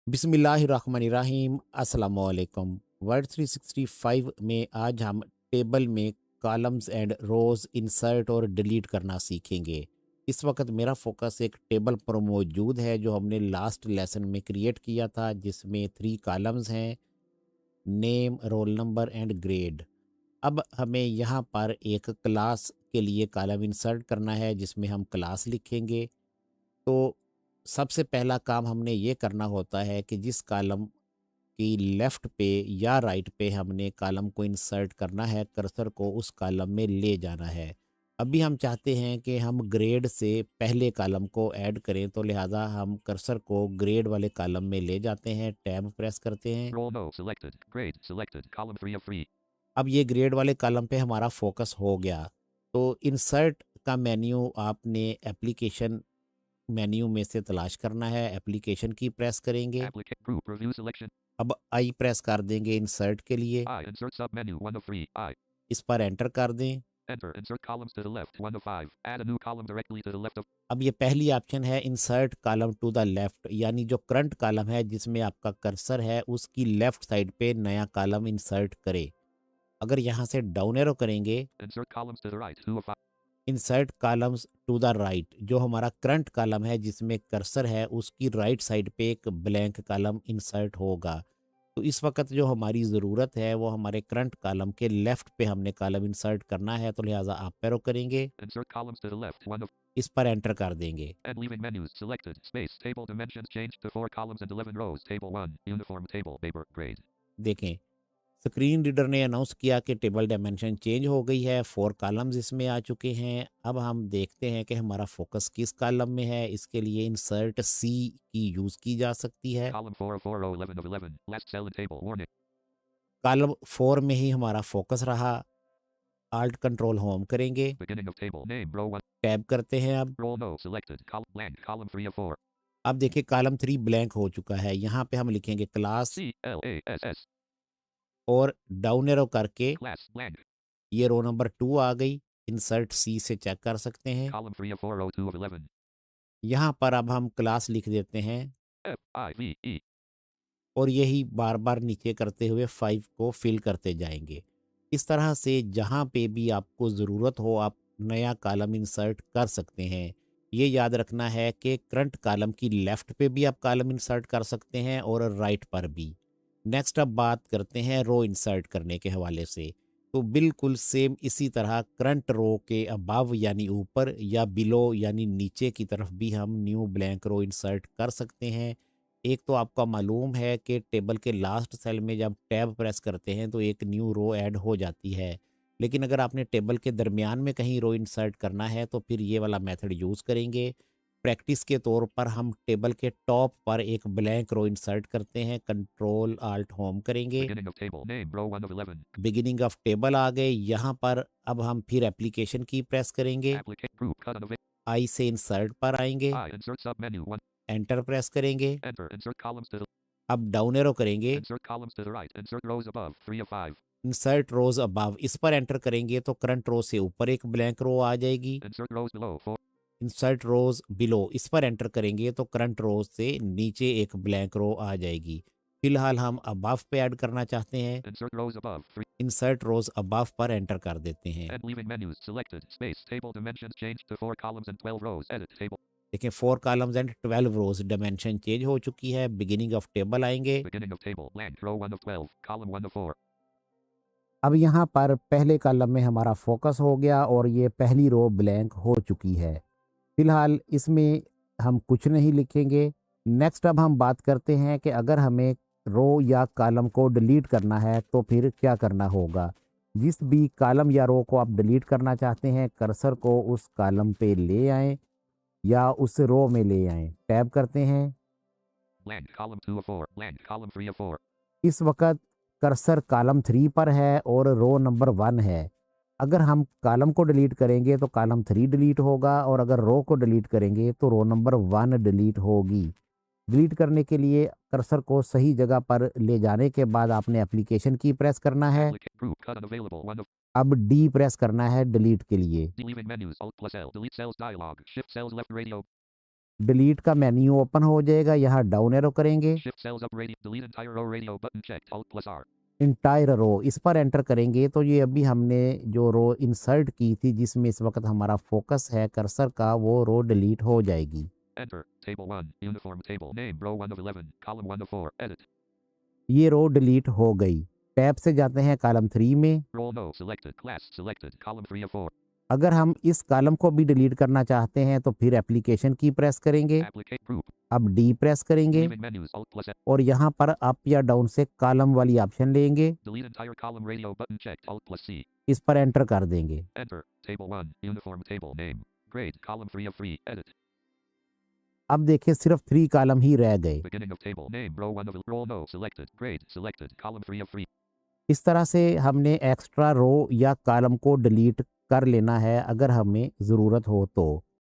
बिस्मिल्लाहिर्रहमानिर्रहीम अस्सलाम वालेकुम। वर्ड 365 में आज हम टेबल में कॉलम्स एंड रोज़ इंसर्ट और डिलीट करना सीखेंगे। इस वक्त मेरा फोकस एक टेबल पर मौजूद है जो हमने लास्ट लेसन में क्रिएट किया था, जिसमें 3 कॉलम्स हैं, name, roll number and grade. अब हमें यहाँ पर एक क्लास के लिए कॉलम इंसर्ट करना है जिसमें हम क्लास लिखेंगे। तो सबसे पहला काम हमने ये करना होता है कि जिस कॉलम की लेफ्ट पे या राइट पे हमने कॉलम को इंसर्ट करना है, कर्सर को उस कॉलम में ले जाना है। अभी हम चाहते हैं कि हम ग्रेड से पहले कॉलम को ऐड करें, तो लिहाजा हम कर्सर को ग्रेड वाले कॉलम में ले जाते हैं, टैब प्रेस करते हैं। Roll no selected. Grade selected. Column 3 of 3. अब ये ग्रेड वाले कॉलम पे हमारा फोकस हो गया। तो इंसर्ट का मेन्यू आपने एप्लीकेशन मेन्यू में से तलाश करना है, एप्लीकेशन की प्रेस करेंगे। Applicate group review selection. अब आई प्रेस कर देंगे इंसर्ट के लिए, I insert sub menu 1 of 3. I इस पर एंटर कर दें। enter insert columns to the left 1 of 5. Add a new column directly to the left of अब ये पहली ऑप्शन है insert column to the left, यानी जो करंट कॉलम है जिसमें आपका कर्सर है उसकी लेफ्ट साइड पे नया कॉलम इंसर्ट करे। अगर यहाँ से डाउन एरो करेंगे, insert columns to the right 2 of 5. Insert columns to the right, जो हमारा करंट कॉलम है जिसमें कर्सर है उसकी राइट साइड पे एक ब्लैंक कॉलम इंसर्ट होगा। तो इस वक्त जो हमारी ज़रूरत है वो हमारे करंट कॉलम के लेफ्ट पे हमने कॉलम इंसर्ट करना है, तो लिहाजा आप एरो करेंगे, Insert columns to the left 1 of इस पर एंटर कर देंगे। and leaving menus selected. Space table dimensions changed to 4 columns and 11 rows. Table 1 uniform table paper grade. देखें, स्क्रीन रीडर ने अनाउंस किया कि टेबल डायमेंशन चेंज हो गई है, 4 कॉलम्स इसमें आ चुके हैं। अब हम देखते हैं कि हमारा फोकस किस कॉलम में है। इसके लिए इंसर्ट सी की यूज़ की जा सकती है। Column 4 of 4 row 11 of 11. Last cell in table warning. Column 4 में ही हमारा फोकस रहा। आल्ट कंट्रोल होम करेंगे, Beginning of table name row 1. Tab करते हैं अब। Roll no selected. Column blank column 3 of 4. अब देखिए कॉलम 3 ब्लैंक हो चुका है। यहाँ पे हम लिखेंगे class C L A S S और डाउन एरो करके class blank. ये रो नंबर 2 आ गई। इंसर्ट सी से चेक कर सकते हैं। Column 3 of 4 row 2 of 11. यहाँ पर अब हम क्लास लिख देते हैं F I V E. और यही बार-बार नीचे करते हुए 5 को फिल करते जाएँगे। इस तरह से जहाँ पे भी आपको ज़रूरत हो आप नया कॉलम इंसर्ट कर सकते हैं। ये याद रखना है कि करंट कॉलम की लेफ्ट पे भी आप कॉलम इंसर्ट कर सकते हैं और राइट पर भी। नेक्स्ट अब बात करते हैं रो इंसर्ट करने के हवाले से। तो बिल्कुल सेम इसी तरह करंट रो के अबव यानी ऊपर या बिलो यानी नीचे की तरफ भी हम न्यू ब्लैंक रो इंसर्ट कर सकते हैं। एक तो आपका मालूम है कि टेबल के लास्ट सेल में जब टैब प्रेस करते हैं तो एक न्यू रो ऐड हो जाती है। लेकिन अगर आपने टेबल के दरमियान में कहीं रो इंसर्ट करना है तो फिर ये वाला मेथड यूज़ करेंगे। प्रैक्टिस के तौर पर हम टेबल के टॉप पर एक ब्लैंक रो इंसर्ट करते हैं, कंट्रोल आल्ट होम करेंगे। Beginning of table name row 1 of 11. Beginning of table आ गए। यहाँ पर अब हम फिर एप्लीकेशन की प्रेस करेंगे, Applicate group cut of आई से इंसर्ट पर आएंगे, I insert sub menu 1. Enter press करेंगे। Enter insert columns to the अब डाउन एरो करेंगे, insert columns to the right. Insert rows above 3 of 5. Insert rows above, इस पर enter करेंगे तो करंट रो से ऊपर एक ब्लैंक रो आ जाएगी। Insert rows below 4. इंसर्ट रोज बिलो, इस पर एंटर करेंगे तो करंट रो से नीचे एक ब्लैंक रो आ जाएगी। फिलहाल हम अबव पे ऐड करना चाहते हैं, Insert rows above 3. Insert rows above पर एंटर कर देते हैं। And leaving menus selected. Space table dimensions changed to 4 columns and 12 rows. Edit table. देखें 4 columns and 12 rows dimension change हो चुकी है। बिगिनिंग ऑफ टेबल आएंगे। Beginning of table blank row 1 of 12. Column 1 of 4. अब यहाँ पर पहले कॉलम में हमारा फोकस हो गया और ये पहली रो ब्लैंक हो चुकी है। फिलहाल इसमें हम कुछ नहीं लिखेंगे। नेक्स्ट अब हम बात करते हैं कि अगर हमें रो या कॉलम को डिलीट करना है तो फिर क्या करना होगा। जिस भी कॉलम या रो को आप डिलीट करना चाहते हैं, कर्सर को उस कॉलम पे ले आएं या उस रो में ले आएं। टैब करते हैं। Blank column 2 of 4. Blank column 3 of 4. इस वक्त कर्सर कॉलम 3 पर है और रो नंबर 1 है। अगर हम कॉलम को डिलीट करेंगे तो कॉलम 3 डिलीट होगा और अगर रो को डिलीट करेंगे तो रो नंबर 1 डिलीट होगी। डिलीट करने के लिए कर्सर को सही जगह पर ले जाने के बाद आपने एप्लीकेशन की प्रेस करना है। Applicate group cut unavailable 1 of अब डी प्रेस करना है डिलीट के लिए। leaving menus Alt plus L. Delete cells dialog. Shift cells left radio. Delete का मेन्यू ओपन हो जाएगा, यहाँ डाउन एरो करेंगे, Shift cells up radio. Delete entire row radio button checked. Alt plus R. Entire row इस पर enter करेंगे तो ये अभी हमने जो रो इंसर्ट की थी जिसमें इस वक्त हमारा फोकस है कर्सर का, वो रो डिलीट हो जाएगी। Enter. Table 1. Uniform table. Name. Row 1 of 11. Column 1 of 4. Edit. ये रो डिलीट हो गई। टैब से जाते हैं कॉलम 3 में। Roll no. Selected. Class. Selected. Column 3 of 4. अगर हम इस कॉलम को भी डिलीट करना चाहते हैं तो फिर एप्लीकेशन की प्रेस करेंगे, Applicate group. अब डी प्रेस करेंगे Leaving menus. Alt plus F. और यहाँ पर अप या डाउन से कॉलम वाली ऑप्शन लेंगे, Delete entire column radio button checked. Alt plus C. इस पर एंटर कर देंगे। Enter. Table 1. Uniform table. Name. Grade. Column 3 of 3. Edit. अब देखिए सिर्फ 3 कॉलम ही रह गए। Beginning of table. Name. Row 1 of roll no. Selected. Grade. Selected. Column 3 of 3. इस तरह से हमने एक्स्ट्रा रो या कॉलम को डिलीट कर लेना है अगर हमें ज़रूरत हो तो।